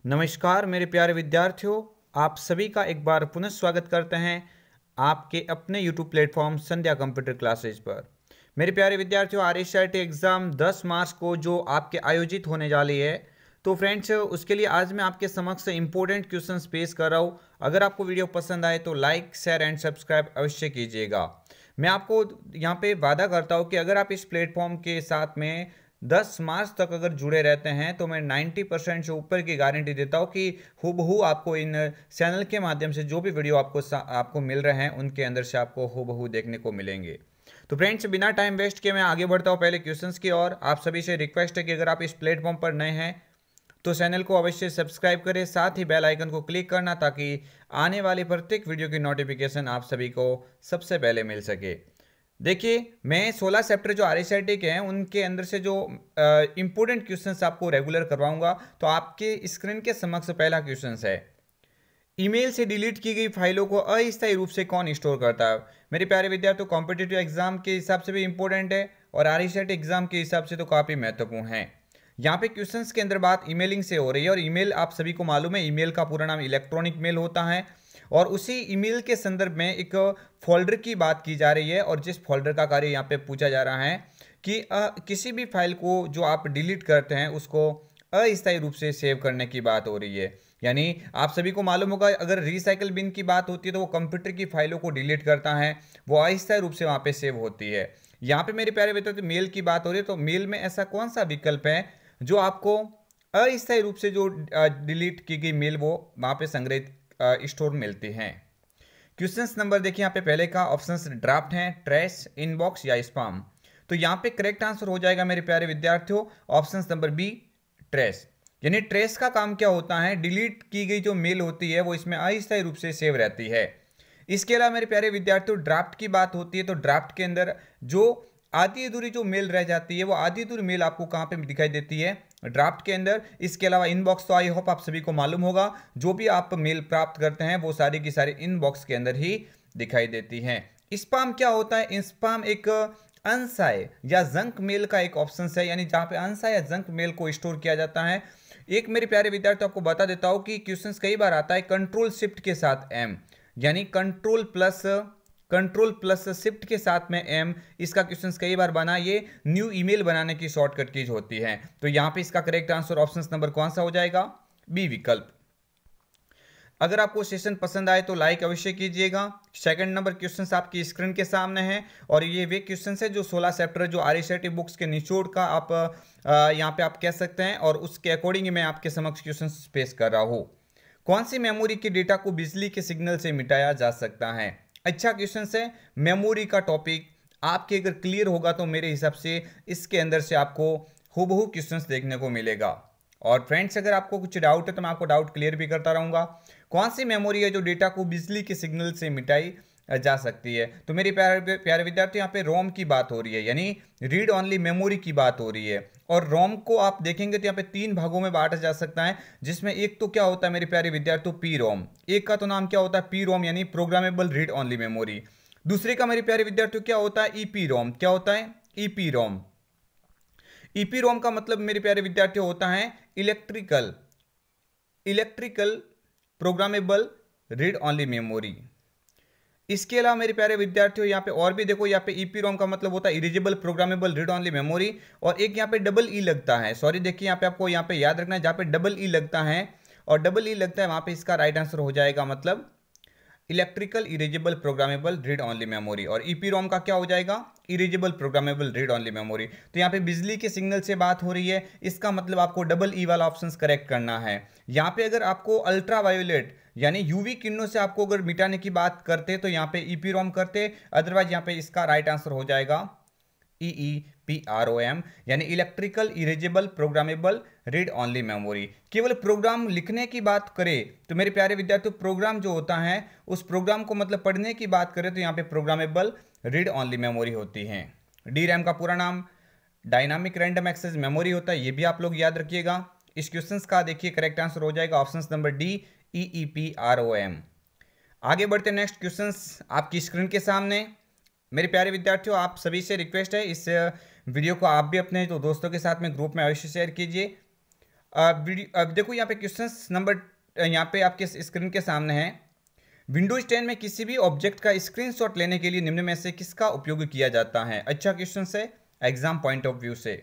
नमस्कार मेरे प्यारे विद्यार्थियों, आप सभी का एक बार पुनः स्वागत करते हैं आपके अपने YouTube प्लेटफॉर्म संध्या कंप्यूटर क्लासेज पर। मेरे प्यारे विद्यार्थियों, RSIT एग्ज़ाम 10 मार्च को जो आपके आयोजित होने जा रही है, तो फ्रेंड्स उसके लिए आज मैं आपके समक्ष इंपॉर्टेंट क्वेश्चंस पेश कर रहा हूँ। अगर आपको वीडियो पसंद आए तो लाइक, शेयर एंड सब्सक्राइब अवश्य कीजिएगा। मैं आपको यहाँ पे वादा करता हूँ कि अगर आप इस प्लेटफॉर्म के साथ में 10 मार्च तक अगर जुड़े रहते हैं तो मैं 90% से ऊपर की गारंटी देता हूँ कि हूबहू आपको इन चैनल के माध्यम से जो भी वीडियो आपको मिल रहे हैं उनके अंदर से आपको हूबहू देखने को मिलेंगे। तो फ्रेंड्स, बिना टाइम वेस्ट किए मैं आगे बढ़ता हूँ पहले क्वेश्चंस की ओर। आप सभी से रिक्वेस्ट है कि अगर आप इस प्लेटफॉर्म पर नए हैं तो चैनल को अवश्य सब्सक्राइब करें, साथ ही बेल आइकन को क्लिक करना ताकि आने वाली प्रत्येक वीडियो की नोटिफिकेशन आप सभी को सबसे पहले मिल सके। देखिए, मैं 16 चैप्टर जो RSIT के हैं उनके अंदर से जो इंपॉर्टेंट क्वेश्चंस आपको रेगुलर करवाऊंगा। तो आपके स्क्रीन के समक्ष पहला क्वेश्चन है, ईमेल से डिलीट की गई फाइलों को अस्थायी रूप से कौन स्टोर करता है। मेरे प्यारे विद्यार्थियों, कॉम्पिटिटिव एग्जाम के हिसाब से भी इंपॉर्टेंट है और RSIT एग्जाम के हिसाब से तो काफ़ी महत्वपूर्ण है। यहाँ पे क्वेश्चंस के अंदर बात ईमेलिंग से हो रही है और ईमेल आप सभी को मालूम है, ईमेल का पूरा नाम इलेक्ट्रॉनिक मेल होता है और उसी ईमेल के संदर्भ में एक फोल्डर की बात की जा रही है और जिस फोल्डर का कार्य यहाँ पे पूछा जा रहा है कि किसी भी फाइल को जो आप डिलीट करते हैं उसको अस्थायी रूप से सेव करने की बात हो रही है। यानी आप सभी को मालूम होगा, अगर रिसाइकल बिन की बात होती है तो वो कंप्यूटर की फाइलों को डिलीट करता है, वो अस्थायी रूप से वहाँ पे सेव होती है। यहाँ पे मेरे प्यारे विद्यार्थी मेल की बात हो रही है, तो मेल में ऐसा कौन सा विकल्प है जो आपको अस्थायी रूप से जो डिलीट की गई मेल वो वहाँ पे संग्रहित स्टोर मिलती हैं। क्वेश्चंस नंबर देखिए, यहाँ पे पहले का ऑप्शंस ड्राफ्ट हैं, ट्रैश, इनबॉक्स या स्पैम। तो यहाँ पे करेक्ट आंसर हो जाएगा मेरे प्यारे विद्यार्थियों ऑप्शंस नंबर बी, ट्रैश। यानी ट्रैश का काम क्या होता है, डिलीट की गई जो मेल होती है वो इसमें अस्थायी रूप से सेव रहती है। इसके अलावा मेरे प्यारे विद्यार्थियों ड्राफ्ट की बात होती है, तो ड्राफ्ट के अंदर जो आधी अधूरी जो मेल रह जाती है वो आधी अधूरी मेल आपको कहाँ पे दिखाई देती है, ड्राफ्ट के अंदर। इसके अलावा इनबॉक्स तो आई होप आप सभी को मालूम होगा, जो भी आप मेल प्राप्त करते हैं वो सारी की सारी इनबॉक्स के अंदर ही दिखाई देती हैं। स्पैम क्या होता है, स्पैम एक अनसाय या जंक मेल का एक ऑप्शन है, यानी जहाँ पे अनसाय या जंक मेल को स्टोर किया जाता है। एक मेरे प्यारे विद्यार्थी आपको बता देता हूँ कि क्वेश्चन कई बार आता है कंट्रोल शिफ्ट के साथ एम, यानी कंट्रोल प्लस शिफ्ट के साथ में एम, इसका क्वेश्चन कई बार बना, ये न्यू ईमेल बनाने की शॉर्टकट कीज होती है। तो यहाँ पे इसका करेक्ट आंसर ऑप्शन नंबर कौन सा हो जाएगा, बी विकल्प। अगर आपको सेशन पसंद आए तो लाइक अवश्य कीजिएगा। सेकंड नंबर क्वेश्चन आपकी स्क्रीन के सामने है और ये वे क्वेश्चन है जो 16 चैप्टर जो RSIT बुक्स के निचोड़ का आप यहाँ पे आप कह सकते हैं और उसके अकॉर्डिंग मैं आपके समक्ष क्वेश्चन पेश कर रहा हूँ। कौन सी मेमोरी के डेटा को बिजली के सिग्नल से मिटाया जा सकता है। अच्छा क्वेश्चन है, मेमोरी का टॉपिक आपके अगर क्लियर होगा तो मेरे हिसाब से इसके अंदर से आपको हूबहू क्वेश्चंस देखने को मिलेगा। और फ्रेंड्स, अगर आपको कुछ डाउट है तो मैं आपको डाउट क्लियर भी करता रहूंगा। कौन सी मेमोरी है जो डेटा को बिजली के सिग्नल से मिटाई जा सकती है। तो मेरे प्यारे प्यारे विद्यार्थी, यहाँ पे रोम की बात हो रही है, यानी रीड ऑनली मेमोरी की बात हो रही है। और रोम को आप देखेंगे तो यहाँ पे 3 भागों में बांटा जा सकता है, जिसमें एक तो क्या होता है मेरे प्यारे विद्यार्थियों, पी रोम। एक का तो नाम क्या होता है, पी रोम, यानी प्रोग्रामेबल रीड ऑनली मेमोरी। दूसरे का मेरे प्यारे विद्यार्थियों क्या होता है, ईपी रोम। क्या होता है, ईपी रोम। ईपी रोम का मतलब मेरे प्यारे विद्यार्थियों होता है electrical programmable read only memory. इसके अलावा मेरे प्यारे विद्यार्थियों यहाँ पे और भी देखो, यहाँ पे ईपी रोम का मतलब होता है erasable programmable read only memory. और एक यहाँ पे डबल ई लगता है, सॉरी देखिए यहाँ पे आपको यहाँ पे याद रखना है, जहाँ पे डबल ई लगता है और डबल ई लगता है वहाँ पे इसका राइट आंसर हो जाएगा मतलब electrical erasable programmable read only memory. और ईपी रोम का क्या हो जाएगा, erasable programmable read only memory. तो यहाँ पे बिजली के सिग्नल से बात हो रही है, इसका मतलब आपको डबल ई वाला ऑप्शन करेक्ट करना है। यहाँ पे अगर आपको अल्ट्रा वायोलेट यानी यूवी किरणों से आपको अगर मिटाने की बात करते तो यहाँ पे ईपी रोम करते, अदरवाइज यहाँ पे इसका राइट आंसर हो जाएगा EEPROM, यानी electrical erasable programmable read only memory. केवल प्रोग्राम लिखने की बात करें तो मेरे प्यारे विद्यार्थियों, प्रोग्राम जो होता है उस प्रोग्राम को मतलब पढ़ने की बात करें तो यहाँ पे प्रोग्रामेबल रीड ऑनली मेमोरी होती है। DRAM का पूरा नाम डायनामिक रैंडम एक्सेस मेमोरी होता है, ये भी आप लोग याद रखिएगा। इस क्वेश्चन का देखिए करेक्ट आंसर हो जाएगा ऑप्शन नंबर डी, EEPROM। आगे बढ़ते नेक्स्ट क्वेश्चन आपकी स्क्रीन के सामने। मेरे प्यारे विद्यार्थियों, आप सभी से रिक्वेस्ट है इस वीडियो को आप भी अपने दोस्तों के साथ में ग्रुप में अवश्य शेयर कीजिए। अब देखो यहाँ पे क्वेश्चन नंबर यहाँ पे आपके स्क्रीन के सामने है। विंडोज 10 में किसी भी ऑब्जेक्ट का स्क्रीनशॉट लेने के लिए निम्न में से किसका उपयोग किया जाता है? अच्छा क्वेश्चन है एग्जाम पॉइंट ऑफ व्यू से।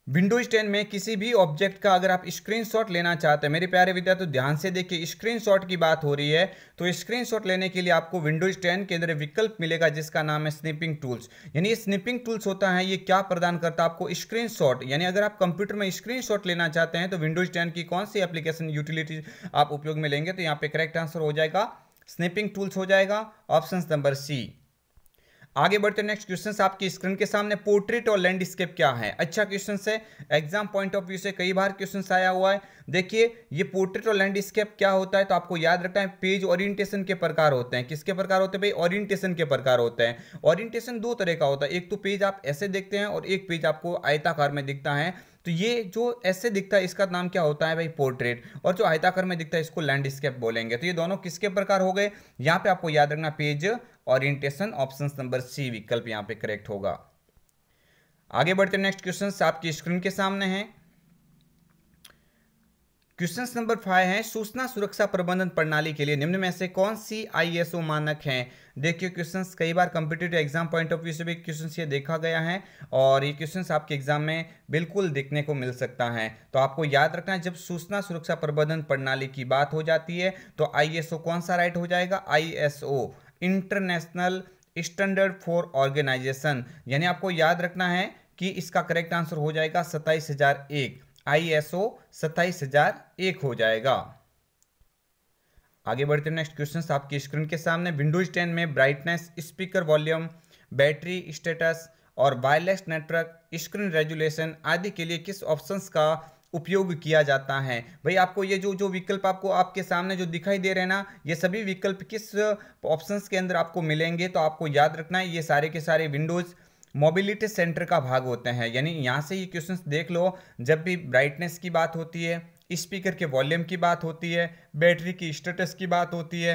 विंडोज 10 में किसी भी ऑब्जेक्ट का अगर आप स्क्रीनशॉट लेना चाहते हैं, मेरे प्यारे विद्यार्थी तो ध्यान से देखिए, स्क्रीनशॉट की बात हो रही है, तो स्क्रीनशॉट लेने के लिए आपको विंडोज 10 के अंदर विकल्प मिलेगा जिसका नाम है स्निपिंग टूल्स। यानी ये स्निपिंग टूल्स होता है, ये क्या प्रदान करता है आपको? स्क्रीनशॉट। यानी अगर आप कंप्यूटर में स्क्रीनशॉट लेना चाहते हैं तो विंडोज 10 की कौन सी एप्लीकेशन यूटिलिटी आप उपयोग में लेंगे? तो यहाँ पे करेक्ट आंसर हो जाएगा स्निपिंग टूल्स हो जाएगा, ऑप्शन नंबर सी। आगे बढ़ते नेक्स्ट क्वेश्चन आपकी स्क्रीन के सामने, पोर्ट्रेट और लैंडस्केप क्या है? अच्छा क्वेश्चन है, एग्जाम पॉइंट ऑफ व्यू से कई बार क्वेश्चन आया हुआ है। देखिए ये पोर्ट्रेट और लैंडस्केप क्या होता है, तो आपको याद रखना है पेज ओरिएंटेशन के प्रकार होते हैं। किसके प्रकार होते हैं भाई? ओरिएंटेशन के प्रकार होते हैं। ओरिएंटेशन दो तरह का होता है, एक तो पेज आप ऐसे देखते हैं और एक पेज आपको आयताकार में दिखता है। तो ये जो ऐसे दिखता है इसका नाम क्या होता है भाई? पोर्ट्रेट। और जो आयताकार में दिखता है इसको लैंडस्केप बोलेंगे। तो ये दोनों किसके प्रकार हो गए? यहाँ पे आपको याद रखना page orientation, option number C विकल्प यहाँ पे करेक्ट होगा। आगे बढ़ते नेक्स्ट क्वेश्चन आपकी स्क्रीन के सामने है। क्वेश्चन नंबर 5 है, सूचना सुरक्षा प्रबंधन प्रणाली के लिए निम्न में से कौन सी ISO मानक है? देखिए क्वेश्चंस कई बार competitive exam point of view से भी क्वेश्चंस ये देखा गया है और ये क्वेश्चंस आपके एग्जाम में बिल्कुल देखने को मिल सकता है। तो आपको याद रखना है जब सूचना सुरक्षा प्रबंधन प्रणाली की बात हो जाती है तो ISO कौन सा राइट हो जाएगा? ISO, international standard for organisation. यानी आपको याद रखना है कि इसका करेक्ट आंसर हो जाएगा 27001, ISO 27001 हो जाएगा। आगे बढ़ते हैं नेक्स्ट क्वेश्चन आपकी स्क्रीन के सामने, विंडोज 10 में brightness, speaker volume, battery status और वायरलेस नेटवर्क, स्क्रीन रेजुलेशन आदि के लिए किस ऑप्शंस का उपयोग किया जाता है? भाई आपको ये जो विकल्प आपको आपके सामने जो दिखाई दे रहे हैं ना, ये सभी विकल्प किस ऑप्शंस के अंदर आपको मिलेंगे? तो आपको याद रखना है ये सारे के सारे विंडोज मोबिलिटी सेंटर का भाग होते हैं। यानी यहाँ से ये क्वेश्चंस देख लो, जब भी ब्राइटनेस की बात होती है, स्पीकर के वॉल्यूम की बात होती है, बैटरी की स्टेटस की बात होती है,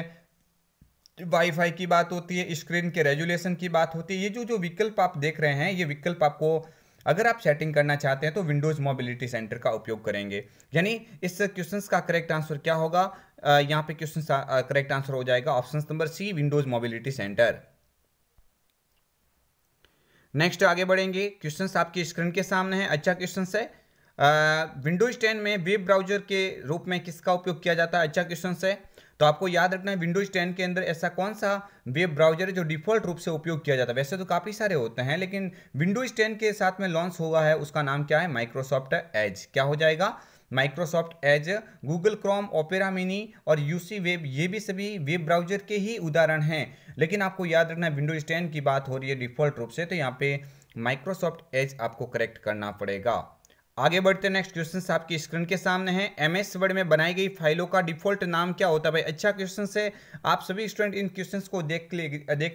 वाईफाई की बात होती है, स्क्रीन के रेजुलेशन की बात होती है, ये जो विकल्प आप देख रहे हैं ये विकल्प आपको अगर आप सेटिंग करना चाहते हैं तो विंडोज मोबिलिटी सेंटर का उपयोग करेंगे। यानी इस क्वेश्चंस का करेक्ट आंसर क्या होगा? यहाँ पे क्वेश्चन करेक्ट आंसर हो जाएगा option number C, windows mobility centre. Next आगे बढ़ेंगे, क्वेश्चंस आपकी स्क्रीन के सामने है। अच्छा क्वेश्चन है, विंडोज 10 में वेब ब्राउजर के रूप में किसका उपयोग किया जाता है? अच्छा क्वेश्चन है, तो आपको याद रखना है विंडोज 10 के अंदर ऐसा कौन सा वेब ब्राउजर है जो डिफॉल्ट रूप से उपयोग किया जाता है? वैसे तो काफ़ी सारे होते हैं लेकिन विंडोज 10 के साथ में लॉन्च हुआ है, उसका नाम क्या है? Microsoft Edge. क्या हो जाएगा? Microsoft Edge. Google Chrome, opera mini और यूसी वेब ये भी सभी वेब ब्राउजर के ही उदाहरण हैं। लेकिन आपको याद रखना है विंडोज 10 की बात हो रही है डिफॉल्ट रूप से, तो यहाँ पे माइक्रोसॉफ्ट एज आपको करेक्ट करना पड़ेगा। आगे बढ़ते नेक्स्ट क्वेश्चन आपकी स्क्रीन के सामने है, MS वर्ड में बनाई गई फाइलों का डिफॉल्ट नाम क्या होता है? भाई अच्छा क्वेश्चन है, आप सभी स्टूडेंट इन क्वेश्चंस को देख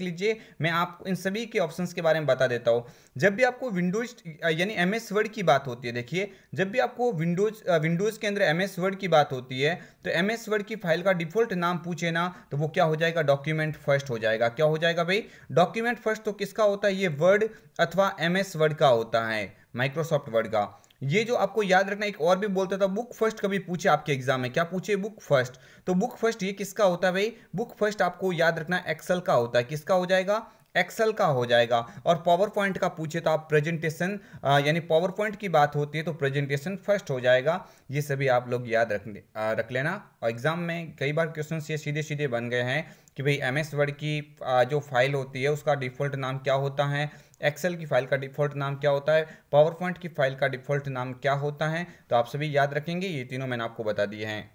लीजिए, मैं आपको इन सभी के ऑप्शंस के बारे में बता देता हूँ। जब भी आपको विंडोज यानी MS वर्ड की बात होती है, देखिए जब भी आपको विंडोज के अंदर MS वर्ड की बात होती है तो MS वर्ड की फाइल का डिफॉल्ट नाम पूछे ना तो वो क्या हो जाएगा? डॉक्यूमेंट फर्स्ट हो जाएगा। क्या हो जाएगा भाई? Document first. तो किसका होता है? ये वर्ड अथवा MS वर्ड का होता है, माइक्रोसॉफ्ट वर्ड का। ये जो आपको याद रखना, एक और भी बोलता था बुक फर्स्ट, कभी पूछे आपके एग्जाम में, क्या पूछे? Book first. तो बुक फर्स्ट ये किसका होता है भाई? बुक फर्स्ट आपको याद रखना एक्सेल का होता है। किसका हो जाएगा? एक्सेल का हो जाएगा। और पावर पॉइंट का पूछे तो आप प्रेजेंटेशन यानी पावर पॉइंट की बात होती है तो प्रेजेंटेशन फर्स्ट हो जाएगा। ये सभी आप लोग याद रख लेना। और एग्जाम में कई बार क्वेश्चन ये सीधे सीधे बन गए हैं कि भाई MS वर्ड की जो फाइल होती है उसका डिफॉल्ट नाम क्या होता है, एक्सेल की फाइल का डिफॉल्ट नाम क्या होता है, पावर पॉइंट की फाइल का डिफॉल्ट नाम क्या होता है। तो आप सभी याद रखेंगे, ये तीनों मैंने आपको बता दिए हैं।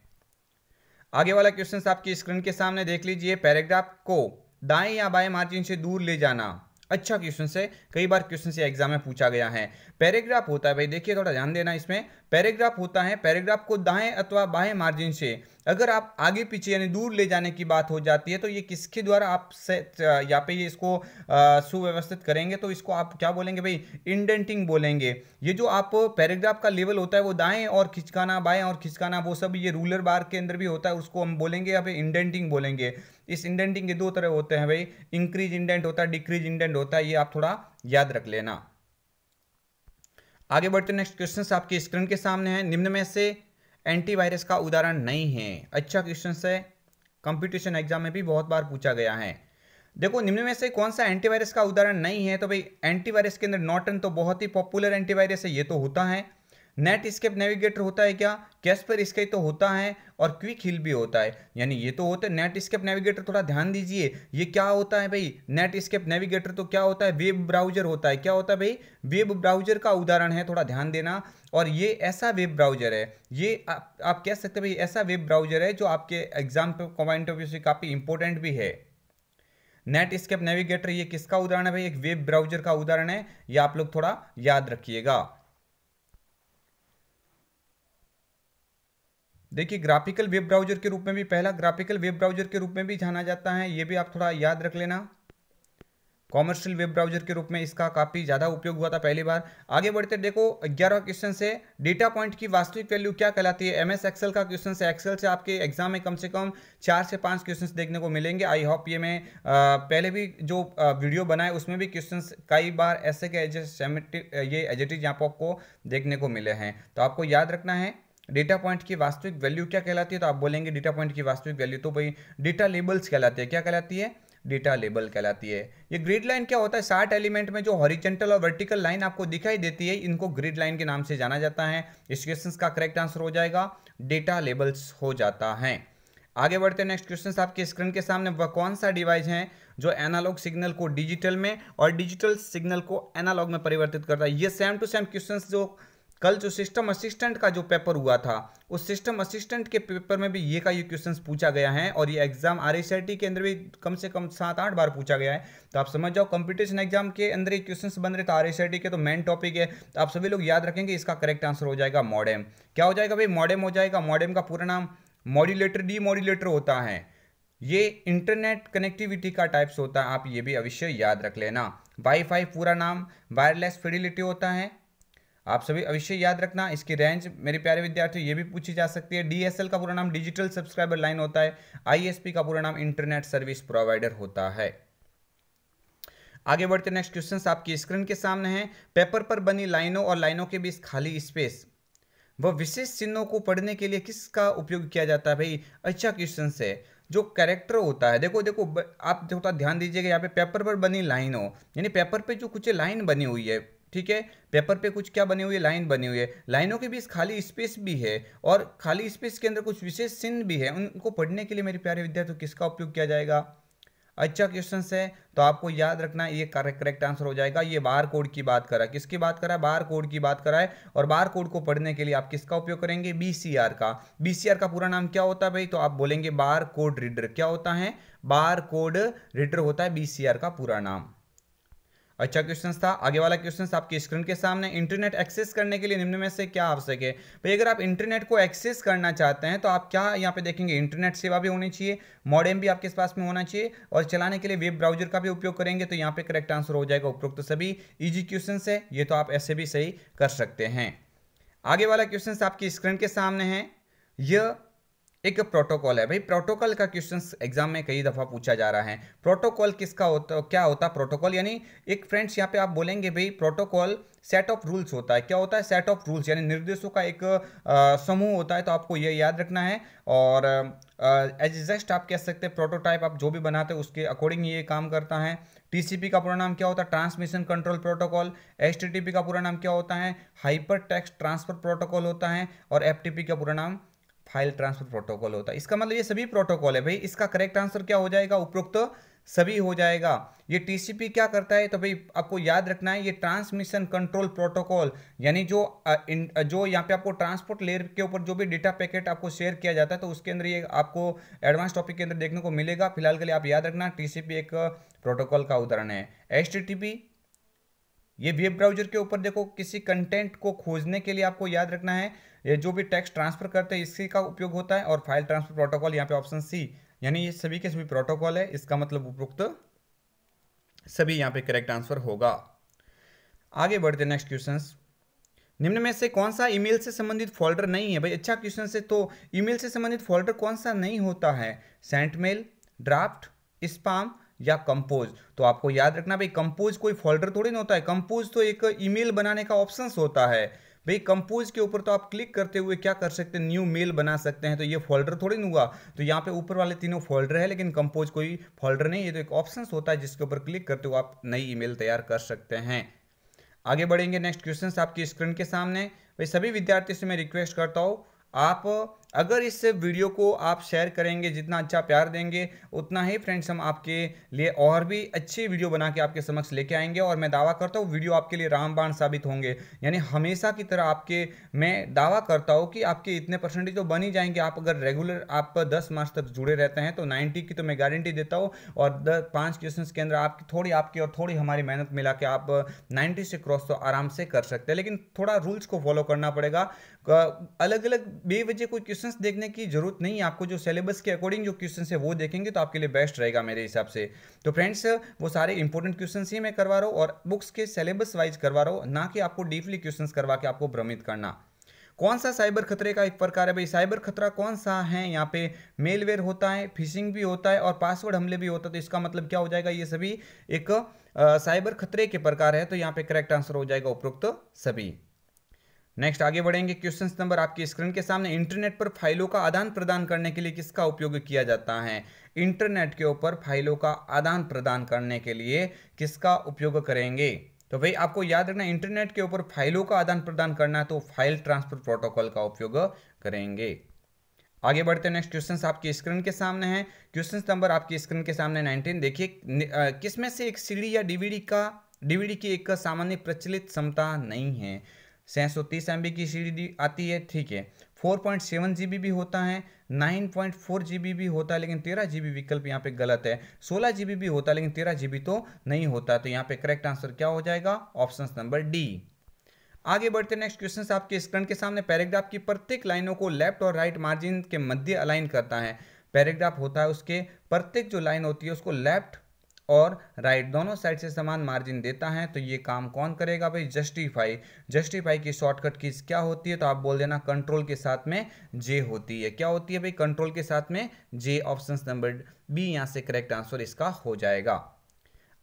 आगे वाला क्वेश्चन आपकी स्क्रीन के सामने देख लीजिए, पैराग्राफ को दाएं या बाएं मार्जिन से दूर ले जाना। अच्छा क्वेश्चन है, कई बार क्वेश्चन से एग्जाम में पूछा गया है। पैराग्राफ होता है भाई, देखिए थोड़ा ध्यान देना इसमें, पैराग्राफ होता है, पैराग्राफ को दाएं अथवा बाएं मार्जिन से अगर आप आगे पीछे यानी दूर ले जाने की बात हो जाती है तो ये किसके द्वारा आप यहाँ पे ये इसको सुव्यवस्थित करेंगे तो इसको आप क्या बोलेंगे भाई? इंडेंटिंग बोलेंगे। ये जो आप पैराग्राफ का लेवल होता है वो दाएं और खिंचकाना, बाएं और खिंचकाना, वो सब ये रूलर बार के अंदर भी होता है, उसको हम बोलेंगे यहाँ पे इंडेंटिंग बोलेंगे। इस इंडेंटिंग के दो तरह होते हैं भाई, इंक्रीज इंडेंट होता है, डिक्रीज इंडेंट होता है, ये आप थोड़ा याद रख लेना। आगे बढ़ते नेक्स्ट क्वेश्चन आपकी स्क्रीन के सामने है। निम्न में से एंटीवायरस का उदाहरण नहीं है। अच्छा क्वेश्चन है, कंपटीशन एग्जाम में भी बहुत बार पूछा गया है। देखो निम्न में से कौन सा एंटीवायरस का उदाहरण नहीं है, तो भाई एंटीवायरस के अंदर नॉर्टन तो बहुत ही पॉपुलर एंटीवायरस है, ये तो होता है। नेट स्केप नेविगेटर होता है क्या, कैस्पर स्काई तो होता है, और क्विक हिल भी होता है, यानी ये तो होता है। नेट स्केप नेविगेटर थोड़ा ध्यान दीजिए, ये क्या होता है भाई, नेट स्केप नेविगेटर तो क्या होता है, वेब ब्राउजर होता है। क्या होता है भाई, वेब ब्राउजर का उदाहरण है, थोड़ा ध्यान देना। और ये ऐसा वेब ब्राउजर है, ये आप कह सकते हैं भाई ऐसा वेब ब्राउजर है जो आपके एग्जाम पॉइंट ऑफ व्यू से काफी इंपॉर्टेंट भी है। नेट स्केप नेविगेटर ये किसका उदाहरण है भाई, एक वेब ब्राउजर का उदाहरण है, ये आप लोग थोड़ा याद रखिएगा। देखिए ग्राफिकल वेब ब्राउजर के रूप में भी, पहला ग्राफिकल वेब ब्राउजर के रूप में भी जाना जाता है, ये भी आप थोड़ा याद रख लेना। कॉमर्शियल वेब ब्राउजर के रूप में इसका काफी ज्यादा उपयोग हुआ था पहली बार। आगे बढ़ते देखो 11वां क्वेश्चन से, डेटा पॉइंट की वास्तविक वैल्यू क्या कहलाती है। एमएस एक्सेल का क्वेश्चन है। एक्सेल से आपके एग्जाम में कम से कम 4 से 5 क्वेश्चन देखने को मिलेंगे। आई होप ये मैं पहले भी जो वीडियो बनाए उसमें भी क्वेश्चन कई बार ऐसे के ये एजेटिव यहाँ पर आपको देखने को मिले हैं, तो आपको याद रखना है। डेटा पॉइंट की वास्तविक वैल्यू क्या कहलाती है, तो आप बोलेंगे डेटा पॉइंट की वास्तविक वैल्यू तो भाई डेटा लेबल्स कहलाती है। क्या कहलाती है, डेटा लेबल कहलाती है। ये ग्रिड लाइन क्या होता है, 60 एलिमेंट में जो हॉरिजॉन्टल और वर्टिकल लाइन आपको दिखाई देती है, इनको ग्रिड लाइन के नाम से जाना जाता है। इस क्वेश्चन का करेक्ट आंसर हो जाएगा डेटा लेबल्स हो जाता है। आगे बढ़ते हैं नेक्स्ट क्वेश्चन आपके स्क्रीन के सामने, वह कौन सा डिवाइस है जो एनालॉग सिग्नल को डिजिटल में और डिजिटल सिग्नल को एनालॉग में परिवर्तित करता है। ये सेम टू सेम क्वेश्चन जो कल जो सिस्टम असिस्टेंट का जो पेपर हुआ था, उस सिस्टम असिस्टेंट के पेपर में भी ये क्वेश्चंस पूछा गया है, और ये एग्जाम RSIT के अंदर भी कम से कम 7-8 बार पूछा गया है। तो आप समझ जाओ कंपटीशन एग्जाम के अंदर ये क्वेश्चंस बन रहे, तो RSIT के तो मेन टॉपिक है, तो आप सभी लोग याद रखेंगे। इसका करेक्ट आंसर हो जाएगा मॉडेम। क्या हो जाएगा भाई, मॉडेम हो जाएगा। मॉडेम का पूरा नाम मॉड्यूलेटर डीमॉड्यूलेटर होता है। ये इंटरनेट कनेक्टिविटी का टाइप्स होता है, आप ये भी अवश्य याद रख लेना। वाईफाई पूरा नाम वायरलेस फिडिलिटी होता है, आप सभी अवश्य याद रखना। इसकी रेंज मेरे प्यारे विद्यार्थियों ये भी पूछी जा सकती है। DSL का पूरा नाम डिजिटल सब्सक्राइबर लाइन होता है। ISP का पूरा नाम इंटरनेट सर्विस प्रोवाइडर होता है। आगे बढ़ते नेक्स्ट क्वेश्चन आपकी स्क्रीन के सामने है। पेपर पर बनी लाइनों और लाइनों के बीच खाली स्पेस वह विशेष चिन्हों को पढ़ने के लिए किसका उपयोग किया जाता है भाई। अच्छा क्वेश्चन है। जो कैरेक्टर होता है, देखो आप थोड़ा ध्यान दीजिएगा। यहाँ पे पेपर पर बनी लाइनों, यानी पेपर पे जो कुछ लाइन बनी हुई है, ठीक है, पेपर पे कुछ क्या बनी हुई है, लाइन बनी हुई है। लाइनों के बीच खाली स्पेस भी है, और खाली स्पेस के अंदर कुछ विशेष चिन्ह भी है। उनको पढ़ने के लिए मेरे प्यारे विद्यार्थियों किसका उपयोग किया जाएगा। अच्छा क्वेश्चन है, तो आपको याद रखना ये करेक्ट आंसर हो जाएगा। ये बार कोड की बात करा, किसकी बात करा, बार कोड की बात करा है। और बार कोड को पढ़ने के लिए आप किसका उपयोग करेंगे, BCR का। BCR का पूरा नाम क्या होता है भाई, तो आप बोलेंगे बार कोड रीडर। क्या होता है, बार कोड रीडर होता है BCR का पूरा नाम। अच्छा क्वेश्चन था। आगे वाला क्वेश्चन आपकी स्क्रीन के सामने, इंटरनेट एक्सेस करने के लिए निम्न में से क्या आवश्यक है भाई। अगर आप इंटरनेट को एक्सेस करना चाहते हैं तो आप क्या यहाँ पे देखेंगे, इंटरनेट सेवा भी होनी चाहिए, मॉडेम भी आपके पास में होना चाहिए, और चलाने के लिए वेब ब्राउजर का भी उपयोग करेंगे। तो यहाँ पे करेक्ट आंसर हो जाएगा उपरोक्त सभी। इजी क्वेश्चन है ये, तो आप ऐसे भी सही कर सकते हैं। आगे वाला क्वेश्चन आपकी स्क्रीन के सामने है। यह एक प्रोटोकॉल है भाई। प्रोटोकॉल का क्वेश्चन एग्जाम में कई दफा पूछा जा रहा है। प्रोटोकॉल किसका होता, क्या होता है प्रोटोकॉल, यानी एक फ्रेंड्स यहाँ पे आप बोलेंगे भाई प्रोटोकॉल सेट ऑफ रूल्स होता है। क्या होता है, सेट ऑफ रूल्स, यानी निर्देशों का एक समूह होता है। तो आपको ये याद रखना है। और एज जस्ट आप कह सकते हैं प्रोटोटाइप आप जो भी बनाते हैं उसके अकॉर्डिंग ये काम करता है। TCP का पूरा नाम क्या होता है, ट्रांसमिशन कंट्रोल प्रोटोकॉल। HTTP का पूरा नाम क्या होता है, हाइपर टेक्स्ट ट्रांसफर प्रोटोकॉल होता है। और FTP का पूरा नाम फाइल ट्रांसफर प्रोटोकॉल होता है। इसका मतलब ये सभी प्रोटोकॉल है भाई। इसका करेक्ट आंसर क्या हो जाएगा, उपरोक्त सभी हो जाएगा। ये TCP क्या करता है, तो भाई आपको याद रखना है, ये ट्रांसमिशन कंट्रोल प्रोटोकॉल, यानी जो यहाँ पे आपको ट्रांसपोर्ट लेयर के ऊपर जो भी डेटा पैकेट आपको शेयर किया जाता है, तो उसके अंदर ये आपको एडवांस टॉपिक के अंदर देखने को मिलेगा। फिलहाल के लिए आप याद रखना TCP एक प्रोटोकॉल का उदाहरण है। HTTP ये वेब ब्राउजर के ऊपर देखो किसी कंटेंट को खोजने के लिए आपको याद रखना है, ये जो भी टेक्स्ट ट्रांसफर करते हैं इसी का उपयोग होता है। और फाइल ट्रांसफर प्रोटोकॉल यहाँ पे ऑप्शन C, यानी ये सभी के सभी प्रोटोकॉल है। इसका मतलब उपरोक्त सभी यहाँ पे करेक्ट आंसर होगा। आगे बढ़ते नेक्स्ट क्वेश्चन, निम्न में से कौन सा ईमेल से संबंधित फोल्डर नहीं है भाई। अच्छा क्वेश्चन से, तो ईमेल से संबंधित फोल्डर कौन सा नहीं होता है, सेंट मेल, ड्राफ्ट, स्पैम या कंपोज। तो आपको याद रखना भाई, कंपोज कोई फोल्डर थोड़ी ना होता है, कंपोज तो एक ईमेल बनाने का ऑप्शंस होता है भाई। कंपोज के ऊपर तो आप क्लिक करते हुए क्या कर सकते हैं, न्यू मेल बना सकते हैं। तो ये फोल्डर थोड़ी ना हुआ। तो यहाँ पे ऊपर वाले तीनों फोल्डर है, लेकिन कंपोज कोई फोल्डर नहीं, ये तो एक ऑप्शंस होता है जिसके ऊपर क्लिक करते हुए आप नई ईमेल तैयार कर सकते हैं। आगे बढ़ेंगे, नेक्स्ट क्वेश्चन आपकी स्क्रीन के सामने। भाई सभी विद्यार्थियों से मैं रिक्वेस्ट करता हूँ, आप अगर इस वीडियो को आप शेयर करेंगे, जितना अच्छा प्यार देंगे उतना ही फ्रेंड्स हम आपके लिए और भी अच्छी वीडियो बना के आपके समक्ष लेके आएंगे। और मैं दावा करता हूँ वीडियो आपके लिए रामबाण साबित होंगे, यानी हमेशा की तरह आपके, मैं दावा करता हूँ कि आपके इतने परसेंटेज तो बन ही जाएंगे। आप अगर रेगुलर आप 10 मार्क्स तक जुड़े रहते हैं तो 90 की तो मैं गारंटी देता हूँ। और 5 क्वेश्चन के अंदर आपकी थोड़ी आपकी और थोड़ी हमारी मेहनत मिला के आप 90 से क्रॉस तो आराम से कर सकते हैं, लेकिन थोड़ा रूल्स को फॉलो करना पड़ेगा। अलग अलग बेवजह कोई क्वेश्चंस देखने की जरूरत नहीं है आपको, जो सिलेबस के अकॉर्डिंग जो क्वेश्चंस है वो देखेंगे तो आपके लिए बेस्ट रहेगा मेरे हिसाब से। तो फ्रेंड्स वो सारे इंपॉर्टेंट क्वेश्चंस ही मैं करवा रहा हूँ और बुक्स के सिलेबस वाइज करवा रहा हूँ, ना कि आपको डीपली क्वेश्चंस करवा के आपको भ्रमित करना। कौन सा साइबर खतरे का एक प्रकार है भाई, साइबर खतरा कौन सा है, यहाँ पे मेलवेयर होता है, फिशिंग भी होता है और पासवर्ड हमले भी होता है। तो इसका मतलब क्या हो जाएगा, ये सभी एक साइबर खतरे के प्रकार है। तो यहाँ पे करेक्ट आंसर हो जाएगा उपरोक्त सभी। नेक्स्ट आगे बढ़ेंगे, क्वेश्चन नंबर आपकी स्क्रीन के सामने। इंटरनेट पर फाइलों का आदान प्रदान करने के लिए किसका उपयोग किया जाता है। इंटरनेट के ऊपर फाइलों का आदान प्रदान करने के लिए किसका उपयोग करेंगे। तो भाई आपको याद रखना, इंटरनेट के ऊपर फाइलों का आदान प्रदान करना है तो फाइल ट्रांसफर प्रोटोकॉल का उपयोग करेंगे। आगे बढ़ते हैं, नेक्स्ट क्वेश्चन आपकी स्क्रीन के सामने है। क्वेश्चन नंबर आपकी स्क्रीन के सामने 19। देखिए किसमें से एक सीडी या डीवीडी की एक सामान्य प्रचलित क्षमता नहीं है। 630 MB की सीडी आती है, ठीक है। 4.7 GB भी होता है, 9.4 GB भी होता है, लेकिन 13 GB विकल्प यहाँ पे गलत है। 16 GB भी होता है, लेकिन 13 GB तो नहीं होता। तो यहाँ पे करेक्ट आंसर क्या हो जाएगा, ऑप्शन नंबर डी। आगे बढ़ते नेक्स्ट क्वेश्चन आपके स्क्रीन के सामने। पैराग्राफ की प्रत्येक लाइनों को लेफ्ट और राइट मार्जिन के मध्य अलाइन करता है। पैराग्राफ होता है, उसके प्रत्येक जो लाइन होती है उसको लेफ्ट और राइट दोनों साइड से समान मार्जिन देता है। तो ये काम कौन करेगा भाई, जस्टिफाई की शॉर्टकट की क्या होती है, तो आप बोल देना कंट्रोल के साथ में जे होती है। क्या होती है भाई, कंट्रोल के साथ में जे। ऑप्शन नंबर बी यहाँ से करेक्ट आंसर इसका हो जाएगा।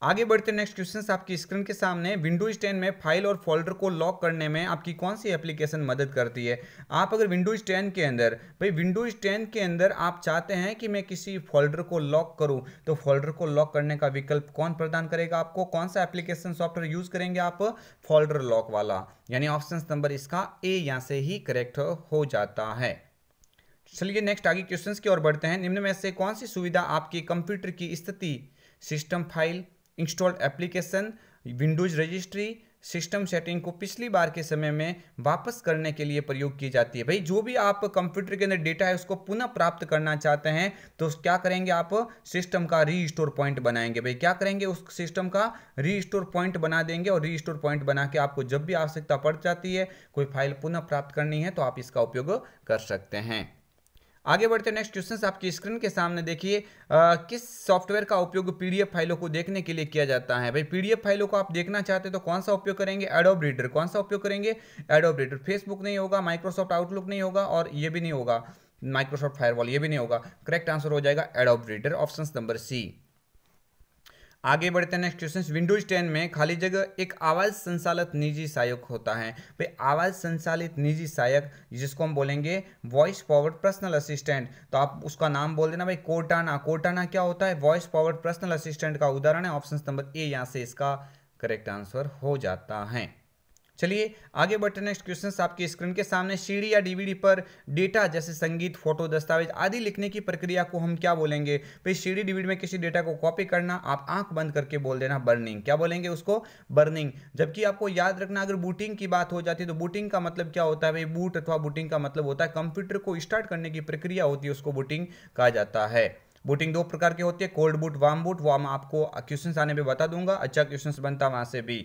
आगे बढ़ते नेक्स्ट क्वेश्चन आपकी स्क्रीन के सामने। विंडोज 10 में फाइल और फोल्डर को लॉक करने में आपकी कौन सी एप्लीकेशन मदद करती है। आप अगर विंडोज 10 के अंदर भाई विंडोज 10 के अंदर आप चाहते हैं कि मैं किसी फोल्डर को लॉक करूं, तो फोल्डर को लॉक करने का विकल्प कौन प्रदान करेगा आपको, कौन सा एप्लीकेशन सॉफ्टवेयर यूज करेंगे आप, फोल्डर लॉक वाला, यानी ऑप्शन नंबर इसका ए यहां से ही करेक्ट हो जाता है। चलिए नेक्स्ट आगे क्वेश्चन की ओर बढ़ते हैं। निम्न में से कौन सी सुविधा आपकी कंप्यूटर की स्थिति, system file, installed application, Windows registry, system setting को पिछली बार के समय में वापस करने के लिए प्रयोग की जाती है। भाई जो भी आप कंप्यूटर के अंदर डेटा है उसको पुनः प्राप्त करना चाहते हैं तो क्या करेंगे आप, सिस्टम का रीस्टोर पॉइंट बनाएंगे। भाई क्या करेंगे, उस सिस्टम का रीस्टोर पॉइंट बना देंगे और रीस्टोर पॉइंट बना के आपको जब भी आवश्यकता पड़ जाती है कोई फाइल पुनः प्राप्त करनी है तो आप इसका उपयोग कर सकते हैं। आगे बढ़ते नेक्स्ट क्वेश्चन आपकी स्क्रीन के सामने। देखिए किस सॉफ्टवेयर का उपयोग पीडीएफ फाइलों को देखने के लिए किया जाता है। भाई पीडीएफ फाइलों को आप देखना चाहते हैं तो कौन सा उपयोग करेंगे, एडोब रीडर। कौन सा उपयोग करेंगे, एडोब रीडर। फेसबुक नहीं होगा, माइक्रोसॉफ्ट आउटलुक नहीं होगा और ये भी नहीं होगा माइक्रोसॉफ्ट फायरवॉल, ये भी नहीं होगा। करेक्ट आंसर हो जाएगा Adobe Reader, option number C. आगे बढ़ते हैं नेक्स्ट क्वेश्चन। विंडोज 10 में खाली जगह एक आवाज संचालित निजी सहायक होता है। भाई आवाज संचालित निजी सहायक जिसको हम बोलेंगे वॉइस पावर्ड पर्सनल असिस्टेंट, तो आप उसका नाम बोल देना भाई कोर्टाना। कोर्टाना क्या होता है, वॉइस पावर्ड पर्सनल असिस्टेंट का उदाहरण है। ऑप्शन नंबर ए यहाँ से इसका करेक्ट आंसर हो जाता है। चलिए आगे बढ़ते नेक्स्ट क्वेश्चन आपकी स्क्रीन के सामने। सीडी या डीवीडी पर डेटा जैसे संगीत, फोटो, दस्तावेज आदि लिखने की प्रक्रिया को हम क्या बोलेंगे। भाई सीडी डीवीडी में किसी डेटा को कॉपी करना, आप आंख बंद करके बोल देना बर्निंग। क्या बोलेंगे उसको, बर्निंग। जबकि आपको याद रखना अगर बूटिंग की बात हो जाती है तो बूटिंग का मतलब क्या होता है भाई, बूट अथवा बूटिंग का मतलब होता है कंप्यूटर को स्टार्ट करने की प्रक्रिया होती है, उसको बूटिंग कहा जाता है। बूटिंग दो प्रकार की होती है, कोल्ड बूट, वार्म बूट। वो मैं आपको क्वेश्चन आने पर बता दूंगा, अच्छा क्वेश्चन बनता वहां से भी।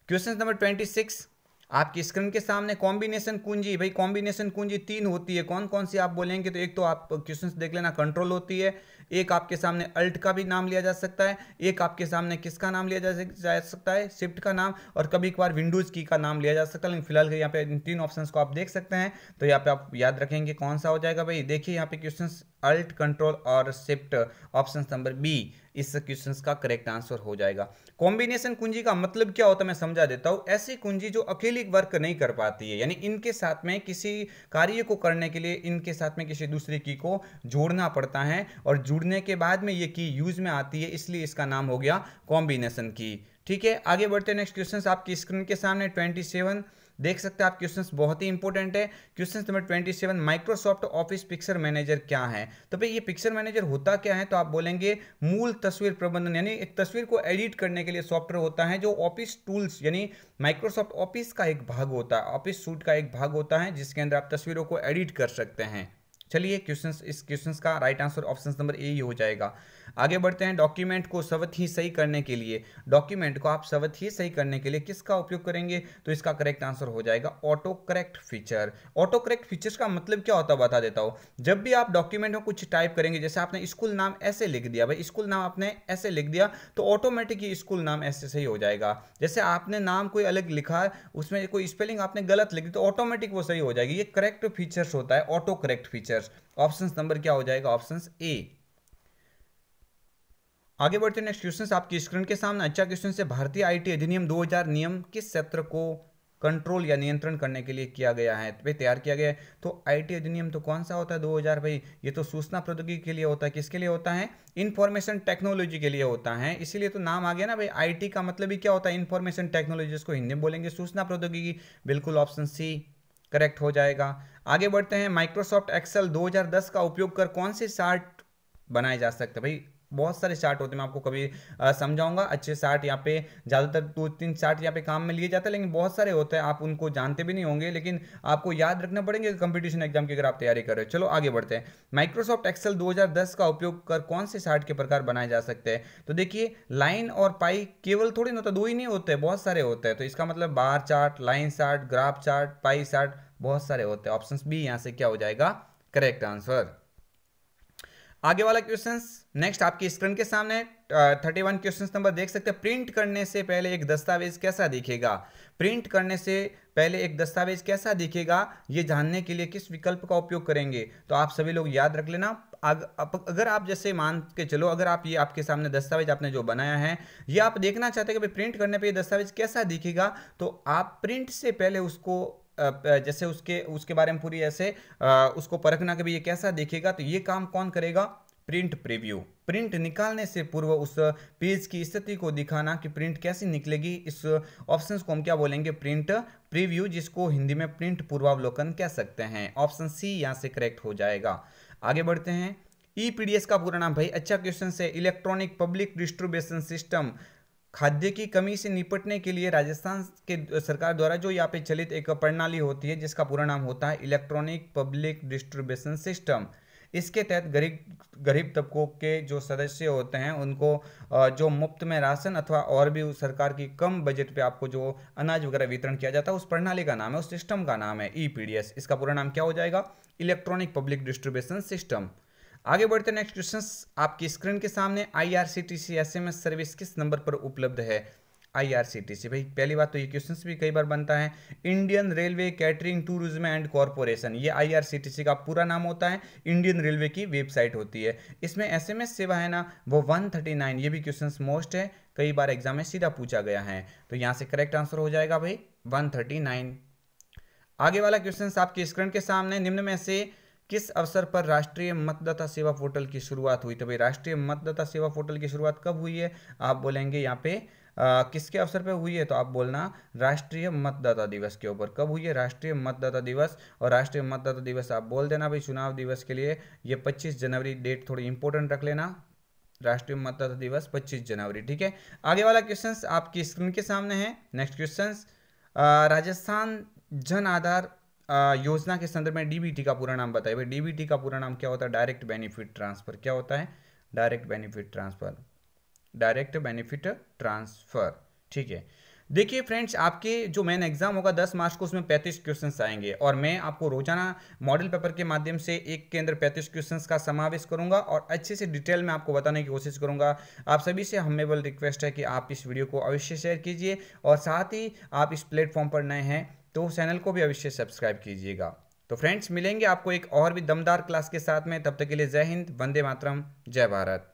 क्वेश्चन नंबर 26 आपकी स्क्रीन के सामने। कॉम्बिनेशन कुंजी, भाई कॉम्बिनेशन कुंजी 3 होती है, कौन कौन सी आप बोलेंगे, तो एक तो आप क्वेश्चंस देख लेना, कंट्रोल होती है, एक आपके सामने अल्ट का भी नाम लिया जा सकता है, एक आपके सामने किसका नाम लिया जा सकता है, शिफ्ट का नाम, और कभी कभार विंडोज की का नाम लिया जा सकता है। लेकिन फिलहाल यहाँ पे इन 3 ऑप्शंस को आप देख सकते हैं, तो यहाँ पे आप याद रखेंगे कौन सा हो जाएगा। भाई देखिए यहाँ पे क्वेश्चंस अल्ट कंट्रोल और शिफ्ट, ऑप्शन नंबर बी इस क्वेश्चन का करेक्ट आंसर हो जाएगा। कॉम्बिनेशन कुंजी का मतलब क्या होता है मैं समझा देता हूं। ऐसी कुंजी जो अकेली वर्क नहीं कर पाती है, यानी इनके साथ में किसी कार्य को करने के लिए इनके साथ में किसी दूसरी की को जोड़ना पड़ता है और जुड़ने के बाद में ये की यूज में आती है, इसलिए इसका नाम हो गया कॉम्बिनेशन की। ठीक है, आगे बढ़ते हैं। नेक्स्ट क्वेश्चन आपकी स्क्रीन के सामने 27 देख सकते हैं आप। क्वेश्चंस बहुत ही इंपॉर्टेंट है। Question number 27, Microsoft office picture manager क्या है? तो भाई ये पिक्चर मैनेजर होता क्या है? तो आप बोलेंगे मूल तस्वीर प्रबंधन, यानी एक तस्वीर को एडिट करने के लिए सॉफ्टवेयर होता है जो ऑफिस टूल्स यानी माइक्रोसॉफ्ट ऑफिस का एक भाग होता है, ऑफिस सूट का एक भाग होता है जिसके अंदर आप तस्वीरों को एडिट कर सकते हैं। चलिए क्वेश्चंस, इस क्वेश्चंस का right answer option number A ही हो जाएगा। आगे बढ़ते हैं। डॉक्यूमेंट को स्वतः ही सही करने के लिए, डॉक्यूमेंट को आप स्वतः ही सही करने के लिए किसका उपयोग करेंगे? तो इसका करेक्ट आंसर हो जाएगा auto correct feature. Auto correct features का मतलब क्या होता है बता देता हूं। जब भी आप डॉक्यूमेंट में कुछ टाइप करेंगे, जैसे आपने स्कूल नाम ऐसे लिख दिया, भाई स्कूल नाम आपने ऐसे लिख दिया तो ऑटोमेटिक ये स्कूल नाम ऐसे सही हो जाएगा। जैसे आपने नाम कोई अलग लिखा, उसमें कोई स्पेलिंग आपने गलत लिखी तो ऑटोमेटिक वो सही हो जाएगी। ये करेक्ट फीचर्स होता है, auto correct features. Option number क्या हो जाएगा? Option A. आगे बढ़ते हैं। नेक्स्ट क्वेश्चन आपकी स्क्रीन के सामने अच्छा क्वेश्चन से, भारतीय आईटी अधिनियम 2000 नियम किस क्षेत्र को कंट्रोल या नियंत्रण करने के लिए किया गया है? तो भाई तैयार किया गया है। तो आईटी अधिनियम तो कौन सा होता है 2000? भाई ये तो सूचना प्रौद्योगिकी के लिए होता है। किसके लिए होता है? इंफॉर्मेशन टेक्नोलॉजी के लिए होता है, इसीलिए तो नाम आ गया ना भाई। आईटी का मतलब ही क्या होता है? इंफॉर्मेशन टेक्नोलॉजी, इसको हिंदी में बोलेंगे सूचना प्रौद्योगिकी। बिल्कुल ऑप्शन सी करेक्ट हो जाएगा। आगे बढ़ते हैं। माइक्रोसॉफ्ट एक्सेल 2010 का उपयोग कर कौन से चार्ट बनाए जा सकते हैं? भाई बहुत सारे चार्ट होते हैं, मैं आपको कभी समझाऊंगा। अच्छे चार्ट यहाँ पे ज़्यादातर 2-3 चार्ट यहाँ पे काम में लिए जाते हैं, लेकिन बहुत सारे होते हैं, आप उनको जानते भी नहीं होंगे, लेकिन आपको याद रखना पड़ेंगे कंपटीशन एग्जाम की अगर आप तैयारी कर रहे हो। चलो आगे बढ़ते हैं। माइक्रोसॉफ्ट एक्सेल 2010 का उपयोग कर कौन से चार्ट के प्रकार बनाए जा सकते हैं? तो देखिए लाइन और पाई केवल थोड़ी ना होता, दो ही नहीं होते, बहुत सारे होते हैं। तो इसका मतलब bar chart, line chart, graph chart, pie chart, बहुत सारे होते हैं। ऑप्शन बी यहाँ से क्या हो जाएगा? Correct answer. आगे वाला क्वेश्चन नेक्स्ट आपकी स्क्रीन के सामने 31 क्वेश्चन नंबर देख सकते हैं। प्रिंट करने से पहले एक दस्तावेज कैसा दिखेगा? प्रिंट करने से पहले एक दस्तावेज कैसा दिखेगा, ये जानने के लिए किस विकल्प का उपयोग करेंगे? तो आप सभी लोग याद रख लेना। अगर आप जैसे मान के चलो, अगर आप ये आपके सामने दस्तावेज आपने जो बनाया है, ये आप देखना चाहते हैं कि प्रिंट करने पे ये दस्तावेज कैसा दिखेगा, तो आप प्रिंट से पहले उसको जैसे उसके बारे में पूरी ऐसे उसको परखना कि भाई ये कैसा दिखेगा, तो ये काम कौन करेगा? Print preview. प्रिंट निकालने से पूर्व उस पेज की स्थिति को दिखाना कि प्रिंट कैसी निकलेगी, इस ऑप्शन को हम क्या बोलेंगे? प्रिंट प्रीव्यू, जिसको हिंदी में प्रिंट पूर्वावलोकन कह सकते हैं। ऑप्शन सी यहां से करेक्ट हो जाएगा। आगे बढ़ते हैं। ईपीडीएस का पूरा नाम, भाई अच्छा क्वेश्चन है। Electronic public distribution system. खाद्य की कमी से निपटने के लिए राजस्थान के सरकार द्वारा जो यहाँ पे चलित एक प्रणाली होती है जिसका पूरा नाम होता है इलेक्ट्रॉनिक पब्लिक डिस्ट्रीब्यूशन सिस्टम। इसके तहत गरीब तबकों के जो सदस्य होते हैं उनको जो मुफ्त में राशन अथवा और भी सरकार की कम बजट पे आपको जो अनाज वगैरह वितरण किया जाता है, उस प्रणाली का नाम है, उस सिस्टम का नाम है ईपीडीएस। इसका पूरा नाम क्या हो जाएगा? Electronic public distribution system. आगे बढ़ते नेक्स्ट क्वेश्चन आपकी स्क्रीन के सामने। आईआरसीटीसी एसएमएस सर्विस किस नंबर पर उपलब्ध है? आईआरसीटीसी, भाई पहली बात तो ये क्वेश्चन भी कई बार बनता है। Indian railway catering tourism and corporation, ये आईआरसीटीसी का पूरा नाम होता है। इंडियन रेलवे की वेबसाइट होती है। इसमें एसएमएस सेवा है ना वो 139, ये भी क्वेश्चन मोस्ट है, कई बार एग्जाम में सीधा पूछा गया है, तो यहाँ से करेक्ट आंसर हो जाएगा भाई 139। आगे वाला क्वेश्चन आपकी स्क्रीन के सामने। निम्न में से किस अवसर पर राष्ट्रीय मतदाता सेवा पोर्टल की शुरुआत हुई? तो भाई राष्ट्रीय मतदाता सेवा पोर्टल की शुरुआत कब हुई है? आप बोलेंगे यहाँ पे किसके अवसर पर हुई है? तो आप बोलना राष्ट्रीय मतदाता दिवस के ऊपर। कब हुई है? राष्ट्रीय मतदाता दिवस। और राष्ट्रीय मतदाता दिवस आप बोल देना भाई चुनाव दिवस के लिए ये 25 जनवरी, डेट थोड़ी इंपॉर्टेंट रख लेना। राष्ट्रीय मतदाता दिवस 25 जनवरी। ठीक है, आगे वाला क्वेश्चन आपकी स्क्रीन के सामने है। नेक्स्ट क्वेश्चन, राजस्थान जन आधार योजना के संदर्भ में डीबीटी का पूरा नाम बताइए। भाई डीबीटी का पूरा नाम क्या होता है? Direct benefit transfer. क्या होता है? Direct benefit transfer. Direct benefit transfer. ठीक है, देखिए फ्रेंड्स, आपके जो मेन एग्जाम होगा 10 मार्च को, उसमें 35 क्वेश्चंस आएंगे और मैं आपको रोजाना मॉडल पेपर के माध्यम से एक के अंदर 35 क्वेश्चंस का समावेश करूंगा और अच्छे से डिटेल में आपको बताने की कोशिश करूंगा। आप सभी से हम्बल रिक्वेस्ट है कि आप इस वीडियो को अवश्य शेयर कीजिए और साथ ही आप इस प्लेटफॉर्म पर नए हैं तो चैनल को भी अवश्य सब्सक्राइब कीजिएगा। तो फ्रेंड्स मिलेंगे आपको एक और भी दमदार क्लास के साथ में, तब तक के लिए जय हिंद, वंदे मातरम, जय भारत।